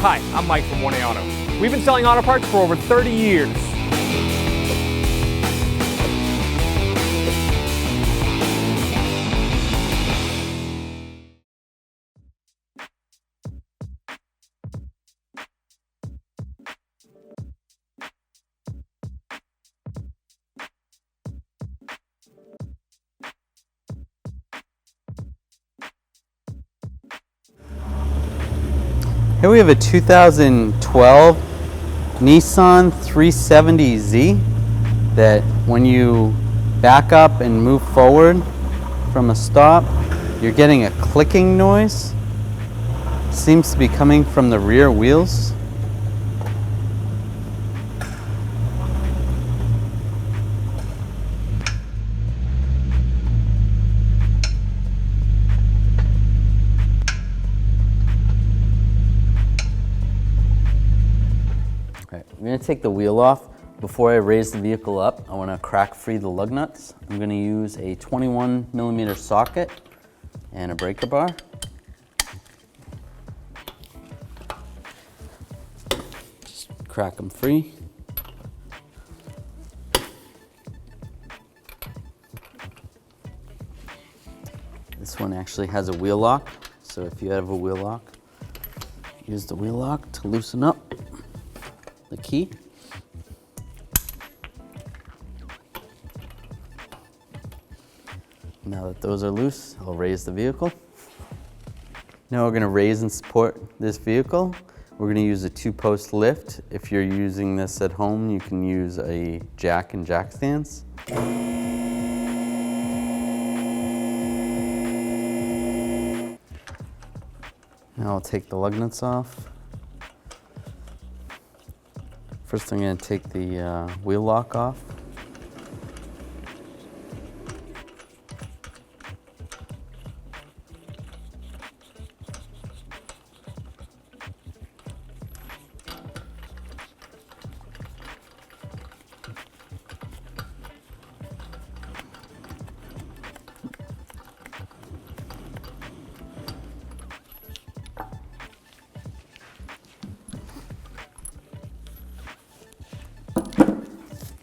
Hi, I'm Mike from 1A Auto. We've been selling auto parts for over 30 years. Here we have a 2012 Nissan 370z that when you back up and move forward from a stop, you're getting a clicking noise. Seems to be coming from the rear wheels. I'm going to take the wheel off. Before I raise the vehicle up, I want to crack free the lug nuts. I'm going to use a 21mm socket and a breaker bar. Just crack them free. This one actually has a wheel lock, so if you have a wheel lock, use the wheel lock to loosen up the key. Now that those are loose, I'll raise the vehicle. Now we're going to raise and support this vehicle. We're going to use a 2-post lift. If you're using this at home, you can use a jack and jack stands. Now I'll take the lug nuts off. First, I'm going to take the wheel lock off.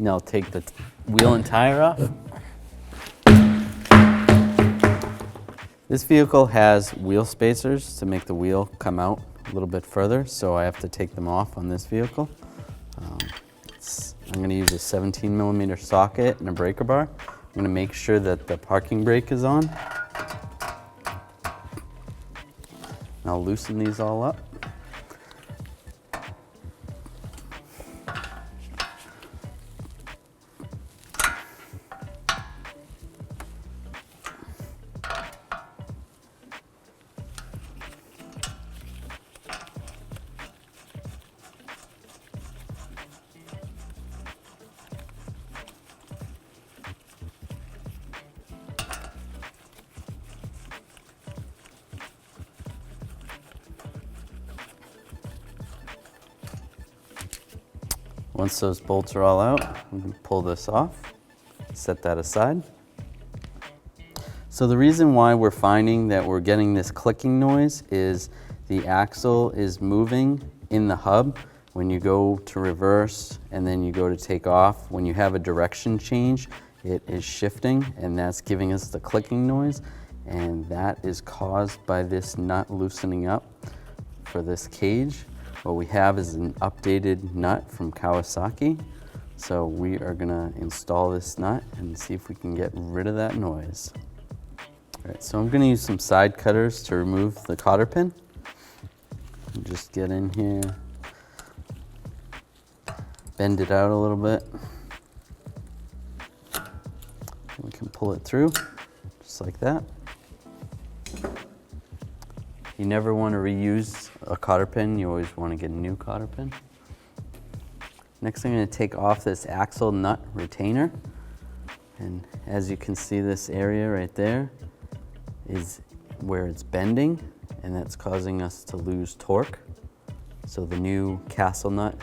Now I'll take the wheel and tire off. This vehicle has wheel spacers to make the wheel come out a little bit further, so I have to take them off on this vehicle. I'm going to use a 17mm socket and a breaker bar. I'm going to make sure that the parking brake is on. I'll loosen these all up. Once those bolts are all out, we can pull this off, set that aside. So the reason why we're finding that we're getting this clicking noise is the axle is moving in the hub. When you go to reverse and then you go to take off, when you have a direction change, it is shifting, and that's giving us the clicking noise, and that is caused by this nut loosening up for this cage. What we have is an updated nut from Kawasaki. So we are gonna install this nut and see if we can get rid of that noise. All right, so I'm gonna use some side cutters to remove the cotter pin. Just get in here, bend it out a little bit. We can pull it through, just like that. You never want to reuse a cotter pin, you always want to get a new cotter pin. Next, I'm going to take off this axle nut retainer. And as you can see, this area right there is where it's bending, and that's causing us to lose torque. So the new castle nut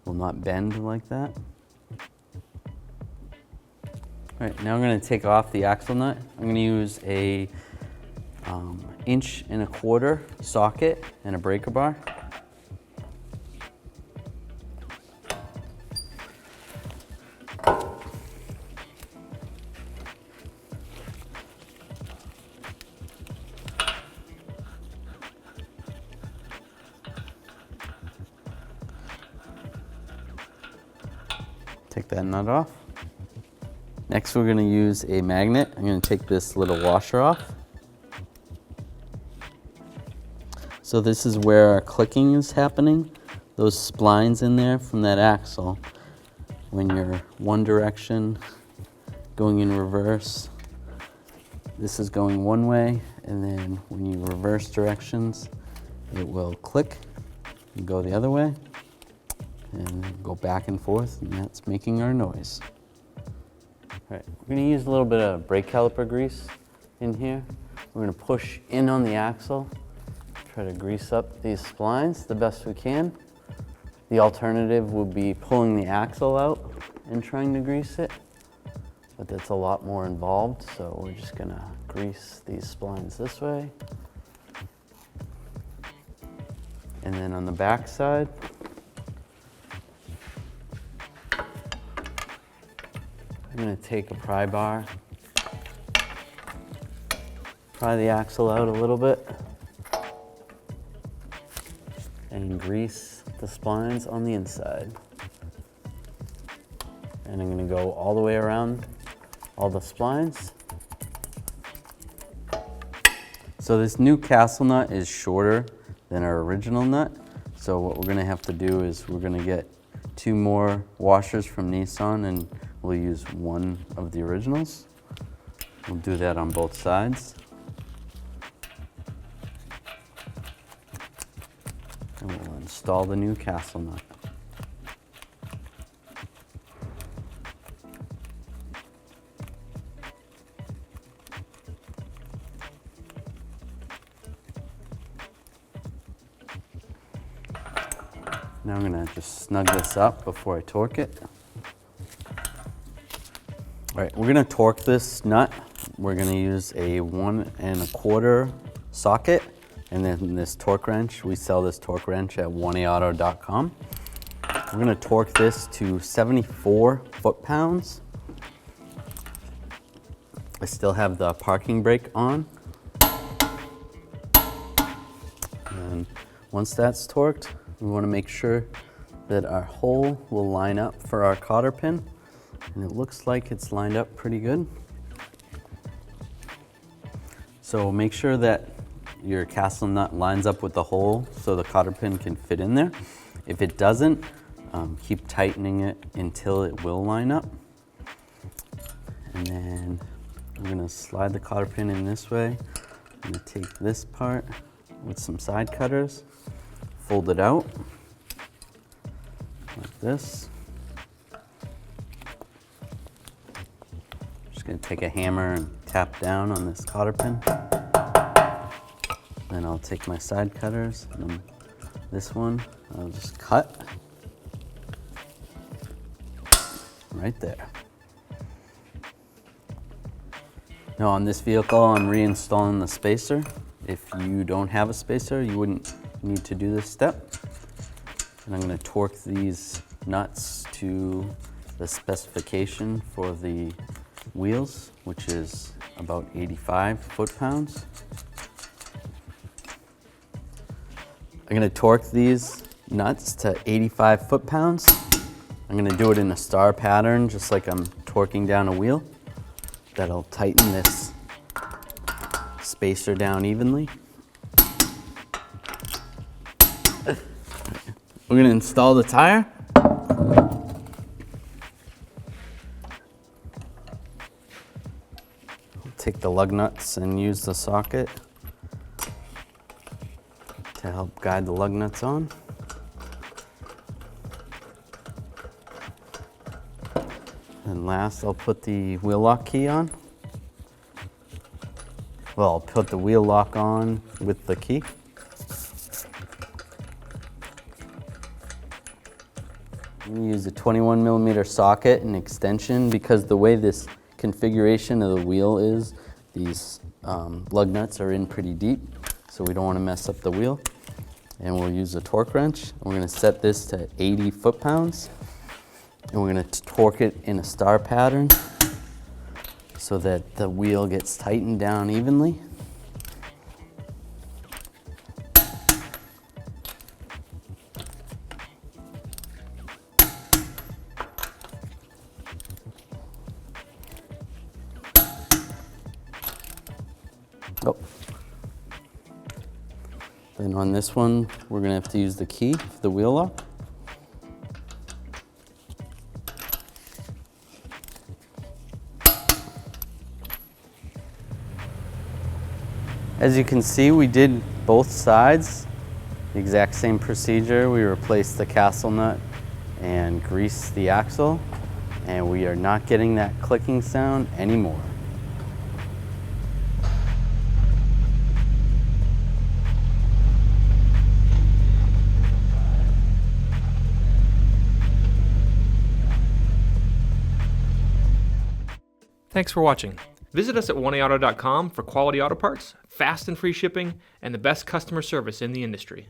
will not bend like that. All right, now I'm going to take off the axle nut. I'm going to use a 1.25 inch socket and a breaker bar. Take that nut off. Next, we're going to use a magnet. I'm going to take this little washer off. So this is where our clicking is happening. Those splines in there from that axle, when you're one direction, going in reverse, this is going one way, and then when you reverse directions, it will click and go the other way, and go back and forth, and that's making our noise. All right, we're gonna use a little bit of brake caliper grease in here. We're gonna push in on the axle, try to grease up these splines the best we can. The alternative would be pulling the axle out and trying to grease it, but that's a lot more involved, so we're just gonna grease these splines this way. And then on the back side, I'm gonna take a pry bar, pry the axle out a little bit, and grease the splines on the inside. And I'm gonna go all the way around all the splines. So this new castle nut is shorter than our original nut. So what we're gonna have to do is we're gonna get 2 more washers from Nissan, and we'll use one of the originals. We'll do that on both sides. And we'll install the new castle nut. Now I'm gonna just snug this up before I torque it. All right, we're gonna torque this nut. We're gonna use a 1 1/4 socket, and then this torque wrench. We sell this torque wrench at 1aauto.com. We're gonna torque this to 74 foot-pounds. I still have the parking brake on. And once that's torqued, we want to make sure that our hole will line up for our cotter pin. And it looks like it's lined up pretty good. So make sure that your castle nut lines up with the hole so the cotter pin can fit in there. If it doesn't, keep tightening it until it will line up. And then I'm gonna slide the cotter pin in this way. I'm gonna take this part with some side cutters, fold it out like this. Just gonna take a hammer and tap down on this cotter pin. Then I'll take my side cutters, and this one I'll just cut right there. Now on this vehicle, I'm reinstalling the spacer. If you don't have a spacer, you wouldn't need to do this step. And I'm gonna torque these nuts to the specification for the wheels, which is about 85 foot-pounds. I'm gonna torque these nuts to 85 foot-pounds. I'm gonna do it in a star pattern, just like I'm torquing down a wheel. That'll tighten this spacer down evenly. We're gonna install the tire. Take the lug nuts and use the socket to help guide the lug nuts on. And last, I'll put the wheel lock key on. Well, I'll put the wheel lock on with the key. I'm gonna use a 21mm socket and extension because the way this configuration of the wheel is, these lug nuts are in pretty deep, so we don't want to mess up the wheel. And we'll use a torque wrench. We're going to set this to 80 foot-pounds, and we're going to torque it in a star pattern so that the wheel gets tightened down evenly. Then on this one, we're gonna have to use the key for the wheel lock. As you can see, we did both sides, the exact same procedure. We replaced the castle nut and greased the axle, and we are not getting that clicking sound anymore. Thanks for watching. Visit us at 1AAuto.com for quality auto parts, fast and free shipping, and the best customer service in the industry.